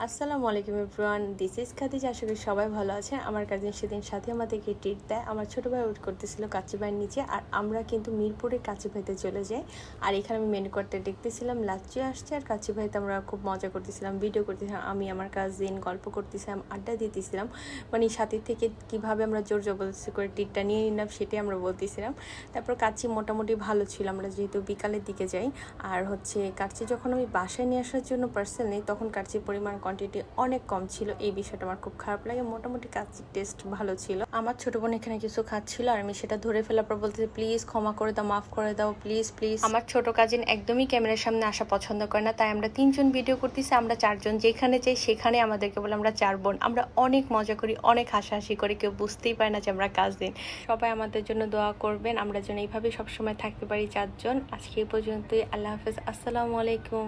আসসালামু আলাইকুম everyone, this is Khadija. আশা করি সবাই ভালো আছেন। আমার কাজিন সেদিন সাথে আমাদেরকে ট্রিট দেয়। আমার ছোটো ভাই ওয়েট করতেছিল কাচ্চি ভাইয়ের নিচে, আর আমরা কিন্তু মিরপুরে কাচ্চি ভাইতে চলে যাই। আর এখানে আমি মেনু কার্ডটা দেখতেছিলাম, লাচ্চি আসছে আর কাচ্চি ভাইতে আমরা খুব মজা করতেছিলাম, ভিডিও করতেছিলাম। আমি আমার কাজিন গল্প করতেছিলাম, আড্ডা দিতেছিলাম। মানে সাথে থেকে কীভাবে আমরা জোর জবরদস্তি করে ট্রিটটা নিয়ে নিলাম সেটাই আমরা বলতেছিলাম। তারপর কাচ্চি মোটামুটি ভালো ছিল, আমরা যেহেতু বিকালের দিকে যাই। আর কাচ্চি যখন আমি বাসায় নিয়ে আসার জন্য পার্সেল নিই, তখন কাচ্চির পরিমাণ কোয়ান্টিটি অনেক কম ছিল। এই বিষয়টা আমার খুব খারাপ লাগে। মোটামুটি কাচ্চির টেস্ট ভালো ছিল। আমার ছোট বোন এখানে কিছু খাচ্ছিল আর আমি সেটা ধরে ফেলার পর বলতেছি, প্লিজ ক্ষমা করে দাও, মাফ করে দাও, প্লিজ প্লিজ। আমার ছোট কাজিন একদমই ক্যামেরার সামনে আসা পছন্দ করে না, তাই আমরা 3জন ভিডিও করতেছি। আমরা 4জন, যেখানে যাই সেখানে আমাদেরকে বলে আমরা 4 বোন। আমরা অনেক মজা করি, অনেক হাসাহাসি করি, কেউ বুঝতেই পারে না যে আমরা কাজিন। সবাই আমাদের জন্য দোয়া করবেন, আমরা যেন এইভাবে সবসময় থাকতে পারি 4জন। আজকে এই পর্যন্তই। আল্লাহ হাফেজ, আসসালামু আলাইকুম।